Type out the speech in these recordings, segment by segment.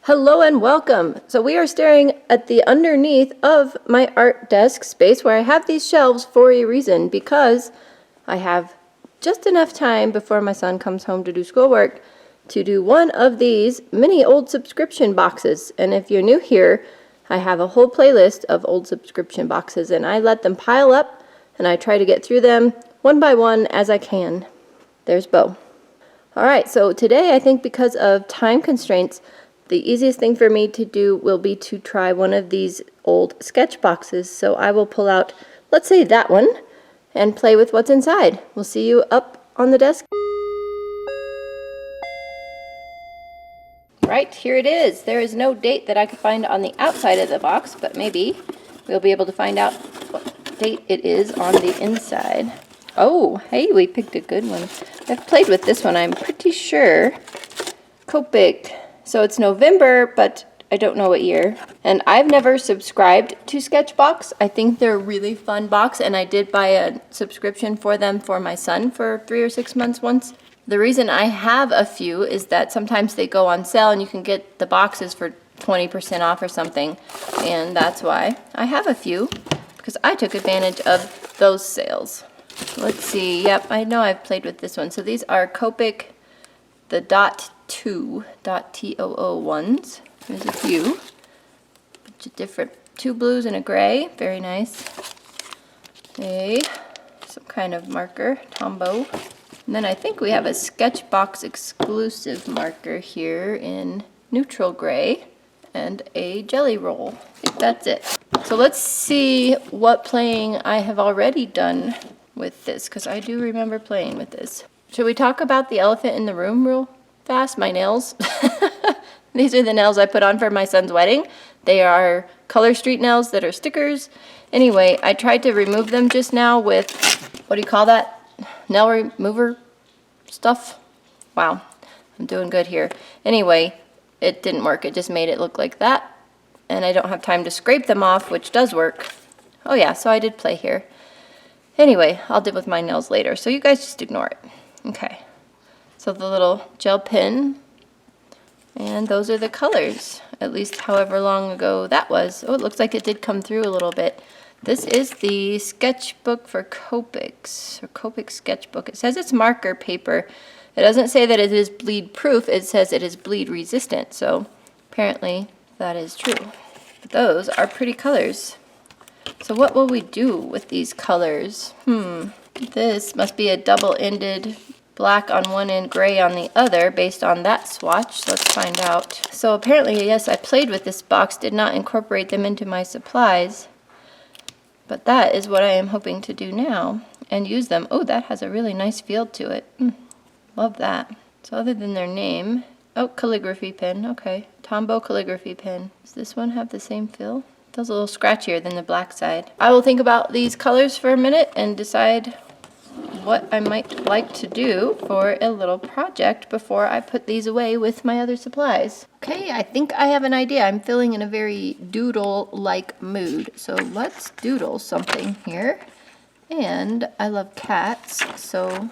Hello and welcome. So we are staring at the underneath of my art desk space where I have these shelves for a reason, because I have just enough time before my son comes home to do schoolwork to do one of these mini old subscription boxes. And if you're new here, I have a whole playlist of old subscription boxes and I let them pile up and I try to get through them one by one as I can. There's Bo. All right, so today I think because of time constraints, the easiest thing for me to do will be to try one of these old sketch boxes. So I will pull out, let's say that one, and play with what's inside. We'll see you up on the desk. Right, here it is. There is no date that I could find on the outside of the box, but maybe we'll be able to find out what date it is on the inside. Oh, hey, we picked a good one. I've played with this one, I'm pretty sure. Copic. So it's November, but I don't know what year. And I've never subscribed to Sketchbox. I think they're a really fun box, and I did buy a subscription for them for my son for 3 or 6 months once. The reason I have a few is that sometimes they go on sale and you can get the boxes for 20% off or something. And that's why I have a few, because I took advantage of those sales. Let's see. Yep, I know I've played with this one. So these are Copic, the .2 ones. There's a few. Bunch of different, 2 blues and a gray. Very nice. Some kind of marker, Tombow. And then I think we have a Sketchbox exclusive marker here in neutral gray and a jelly roll. I think that's it. So let's see what playing I have already done with this, because I do remember playing with this. Should we talk about the elephant in the room real fast? My nails. These are the nails I put on for my son's wedding. They are Color Street nails that are stickers. Anyway, I tried to remove them just now with, what do you call that? Nail remover stuff. Wow, I'm doing good here. Anyway, it didn't work. It just made it look like that. And I don't have time to scrape them off, which does work. Oh yeah, so I did play here. Anyway, I'll deal with my nails later, so you guys just ignore it. Okay, so the little gel pen, and those are the colors, at least however long ago that was. Oh, it looks like it did come through a little bit. This is the sketchbook for Copics, or Copic sketchbook. It says it's marker paper. It doesn't say that it is bleed proof, it says it is bleed resistant, so apparently that is true. But those are pretty colors. So what will we do with these colors? This must be a double-ended black on one end, gray on the other, based on that swatch. Let's find out. So apparently, yes, I played with this box, did not incorporate them into my supplies. But that is what I am hoping to do now, and use them. Oh, that has a really nice feel to it. Love that. So other than their name, oh, calligraphy pen, okay. Tombow calligraphy pen. Does this one have the same feel? It feels a little scratchier than the black side. I will think about these colors for a minute and decide what I might like to do for a little project before I put these away with my other supplies. Okay, I think I have an idea. I'm feeling in a very doodle-like mood. So let's doodle something here. And I love cats, so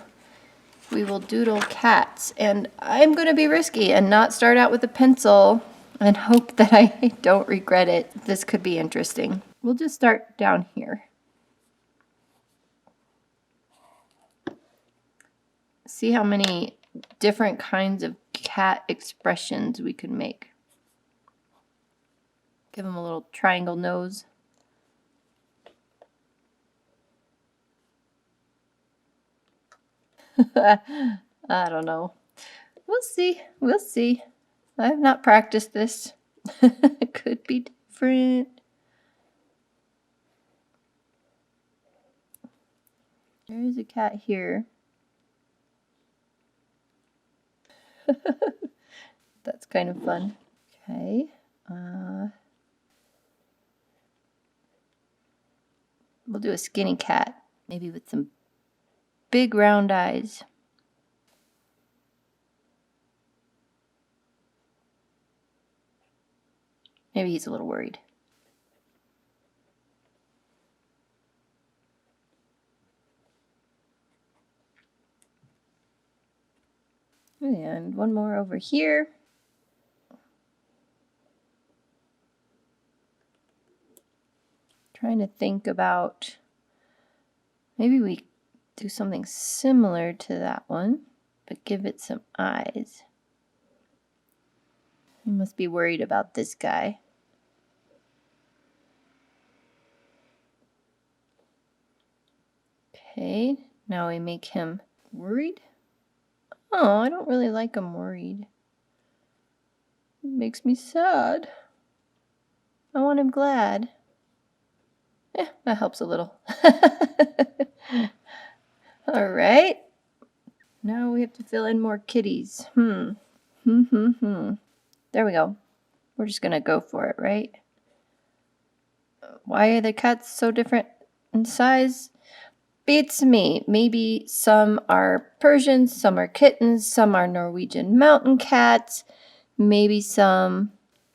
we will doodle cats. And I'm going to be risky and not start out with a pencil and hope that I don't regret it. This could be interesting. We'll just start down here. See how many different kinds of cat expressions we can make. Give him a little triangle nose. I don't know. We'll see. We'll see. I have not practiced this. It could be different. There is a cat here. That's kind of fun. Okay. We'll do a skinny cat, maybe with some big round eyes. Maybe he's a little worried. And one more over here. trying to think about, maybe we do something similar to that one, but give it some eyes. You must be worried about this guy. Okay, now we make him worried. Oh, I don't really like him worried. It makes me sad. I want him glad. That helps a little. All right. Now we have to fill in more kitties. There we go. We're just gonna go for it, right? Why are the cats so different in size? Beats me. Maybe some are Persians, some are kittens, some are Norwegian mountain cats. Maybe some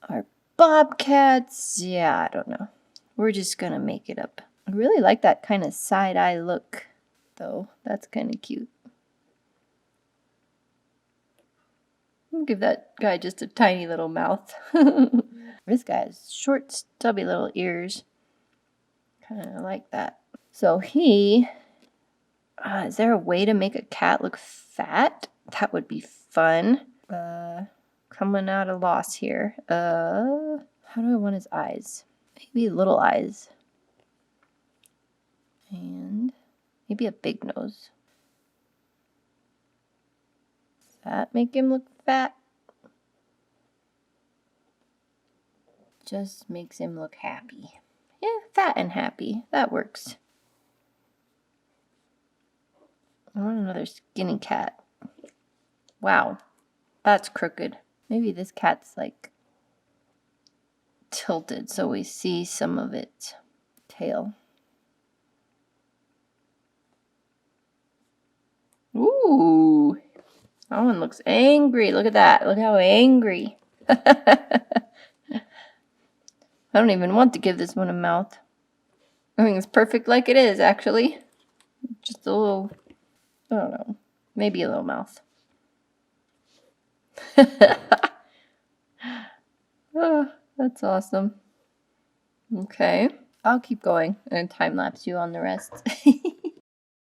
are bobcats. Yeah, I don't know. We're just gonna make it up. I really like that kind of side-eye look, though. That's kind of cute. I'll give that guy just a tiny little mouth. This guy has short, stubby little ears. Kind of like that. So he... is there a way to make a cat look fat? That would be fun. Coming at a loss here. How do I want his eyes? Maybe little eyes. And maybe a big nose. Does that make him look fat? Just makes him look happy. Yeah, fat and happy. That works. I want another skinny cat. Wow, that's crooked. Maybe this cat's like tilted so we see some of its tail. Ooh, that one looks angry. Look at that. Look how angry. I don't even want to give this one a mouth. I think it's perfect like it is, actually. Just a little, I don't know, maybe a little mouth. Oh, that's awesome. Okay, I'll keep going and time-lapse you on the rest.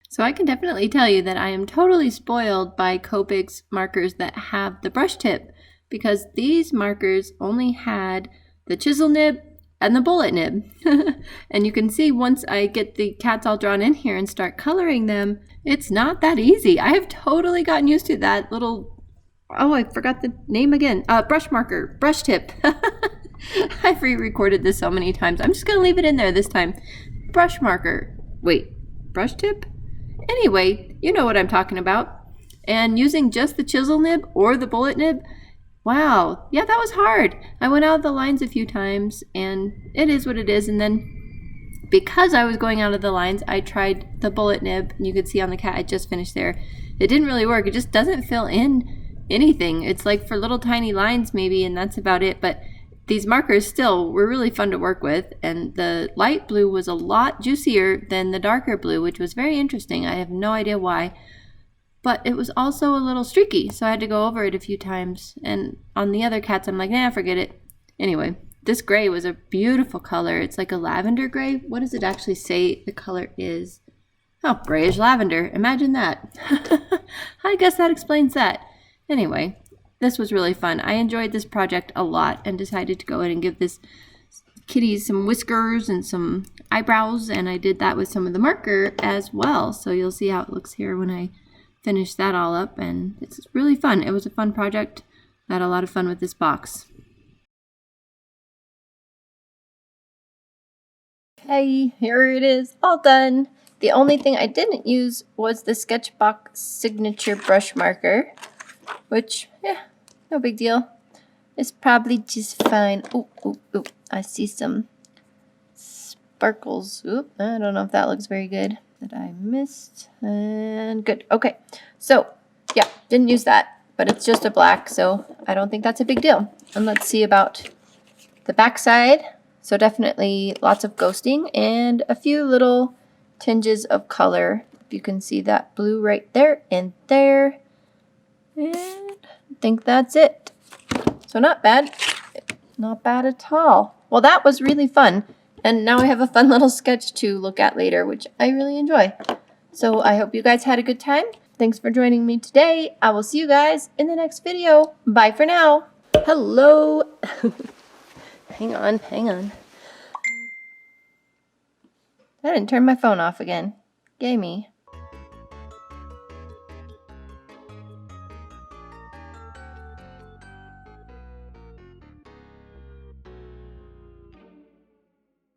So I can definitely tell you that I am totally spoiled by Copic's markers that have the brush tip, because these markers only had the chisel nib and the bullet nib. And you can see once I get the cats all drawn in here and start coloring them, it's not that easy. I have totally gotten used to that little, oh, I forgot the name again, brush marker, brush tip. I've re-recorded this so many times. I'm just gonna leave it in there this time. Brush marker, wait, brush tip? Anyway, you know what I'm talking about. And using just the chisel nib or the bullet nib, wow, yeah, that was hard. I went out of the lines a few times, and it is what it is. And then because I was going out of the lines, I tried the bullet nib, and you could see on the cat, I just finished there. It didn't really work. It just doesn't fill in anything. It's like for little tiny lines maybe, and that's about it. But these markers still were really fun to work with, and the light blue was a lot juicier than the darker blue, which was very interesting. I have no idea why. But it was also a little streaky, so I had to go over it a few times. And on the other cats, I'm like, nah, forget it. Anyway, this gray was a beautiful color. It's like a lavender gray. What does it actually say the color is? Oh, grayish lavender. Imagine that. I guess that explains that. Anyway, this was really fun. I enjoyed this project a lot and decided to go in and give this kitty some whiskers and some eyebrows. And I did that with some of the marker as well. So you'll see how it looks here when I finish that all up, and it's really fun. It was a fun project. I had a lot of fun with this box. Okay, here it is, all done. The only thing I didn't use was the Sketchbox signature brush marker, which, yeah, no big deal. It's probably just fine. Ooh, ooh, ooh, I see some sparkles. Oop, I don't know if that looks very good. That I missed, and good. Okay, so yeah, didn't use that, but it's just a black, so I don't think that's a big deal. And let's see about the back side. So definitely lots of ghosting and a few little tinges of color. You can see that blue right there and there, and I think that's it. So not bad at all. Well, that was really fun. And now I have a fun little sketch to look at later, which I really enjoy. So I hope you guys had a good time. Thanks for joining me today. I will see you guys in the next video. Bye for now. Hello. Hang on. I didn't turn my phone off again. Yay me.